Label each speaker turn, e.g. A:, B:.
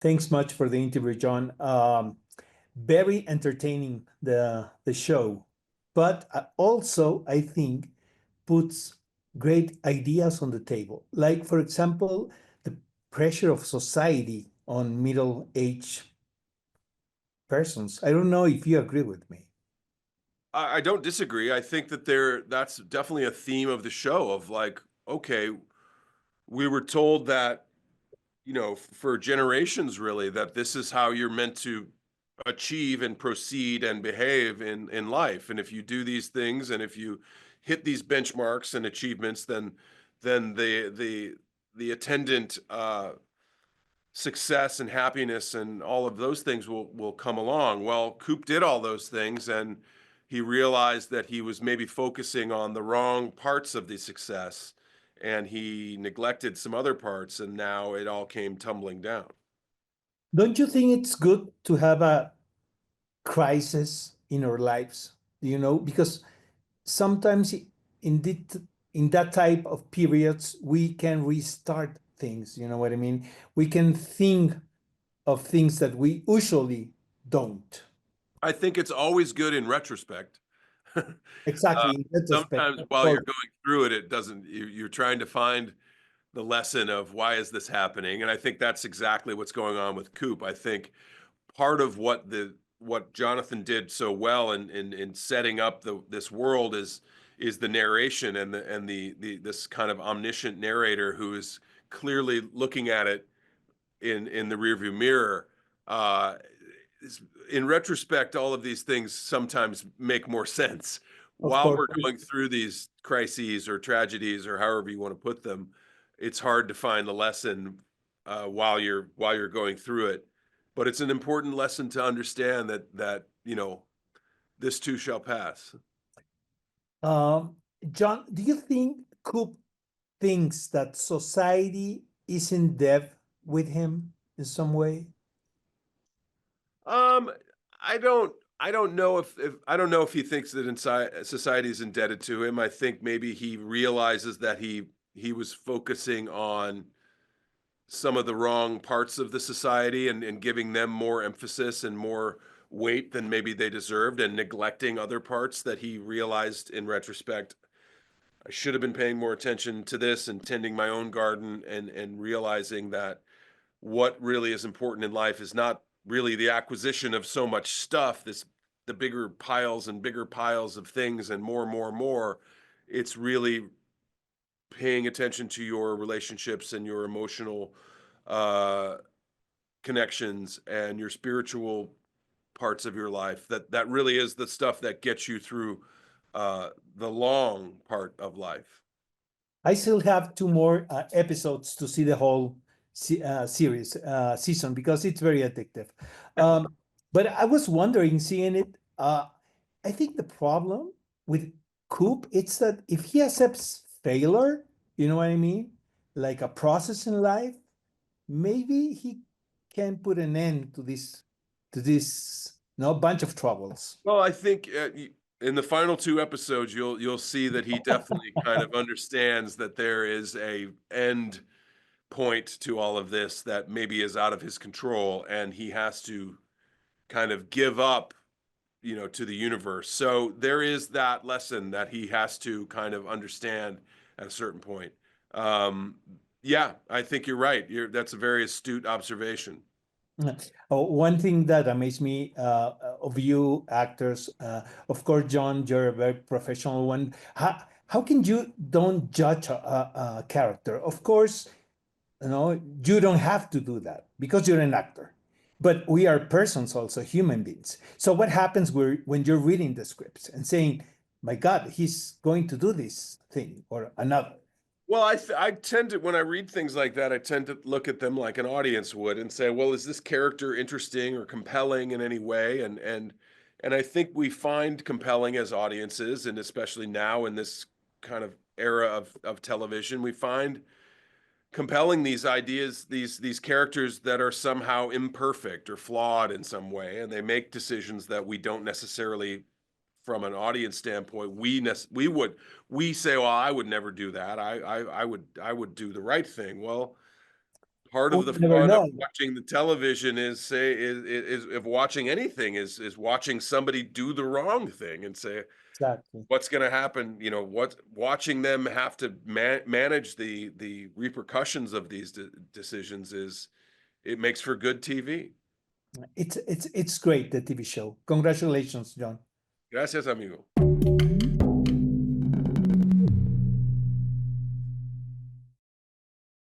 A: Thanks much for the interview, John. Very entertaining the show, but also I think puts great ideas on the table. Like for example, the pressure of society on middle-aged persons. I don't know if you agree with me.
B: I don't disagree. I think that that's definitely a theme of the show of like, okay, we were told that, for generations really, that this is how you're meant to achieve and proceed and behave in life. And if you do these things and if you hit these benchmarks and achievements, then the attendant success and happiness and all of those things will come along. Well, Coop did all those things, and he realized that he was maybe focusing on the wrong parts of the success, and he neglected some other parts, and now it all came tumbling down.
A: Don't you think it's good to have a crisis in our lives? Because sometimes in that type of periods, we can restart things. You know what I mean? We can think of things that we usually don't.
B: I think it's always good in retrospect.
A: Exactly. In retrospect,
B: Sometimes
A: of
B: while
A: course.
B: you're going through it, it doesn't, you're trying to find the lesson of why is this happening? And I think that's exactly what's going on with Coop. I think part of what Jonathan did so well in setting up this world is the narration and the this kind of omniscient narrator who is clearly looking at it in the rearview mirror. Uh, in retrospect, all of these things sometimes make more sense.
A: Of
B: While
A: course.
B: we're going through these crises or tragedies or however you want to put them, it's hard to find the lesson while you're going through it. But it's an important lesson to understand that this too shall pass.
A: Um, John, do you think Coop thinks that society is in debt with him in some way?
B: Um, I don't know if I don't know if he thinks that inside society is indebted to him. I think maybe he realizes that he was focusing on some of the wrong parts of the society and giving them more emphasis and more weight than maybe they deserved and neglecting other parts that he realized in retrospect. I should have been paying more attention to this and tending my own garden and realizing that what really is important in life is not really the acquisition of so much stuff, the bigger piles of things and more. It's really paying attention to your relationships and your emotional uh, connections and your spiritual parts of your life. That really is the stuff that gets you through the long part of life.
A: I still have two more episodes to see the whole series season because it's very addictive. Um, but I was wondering, seeing it, I think the problem with Coop it's that if he accepts failure, you know what I mean, like a process in life, maybe he can put an end to this no bunch of troubles.
B: Well, I think in the final two episodes, you'll see that he definitely kind of understands that there is a end point to all of this that maybe is out of his control, and he has to kind of give up, to the universe. So there is that lesson that he has to kind of understand at a certain point. Um, yeah, I think you're right. That's a very astute observation.
A: Oh, one thing that amazed me of you actors, of course, John, you're a very professional one. How can you don't judge a character? Of course, you don't have to do that because you're an actor. But we are persons also, human beings. So what happens when you're reading the scripts and saying, my God, he's going to do this thing or another?
B: Well, I tend to, when I read things like that, I tend to look at them like an audience would and say, well, is this character interesting or compelling in any way? And I think we find compelling as audiences, and especially now in this kind of era of television, we find compelling these ideas, these characters that are somehow imperfect or flawed in some way, and they make decisions that we don't necessarily, from an audience standpoint, we say, well, I would never do that. I would do the right thing. Well, part
A: We'll
B: of the
A: never
B: fun of
A: know.
B: watching the television is if watching anything is watching somebody do the wrong thing and say,
A: Exactly.
B: what's going to happen? You know, what watching them have to manage the repercussions of these decisions it makes for good TV.
A: It's great, the TV show. Congratulations, John.
B: Gracias, amigo.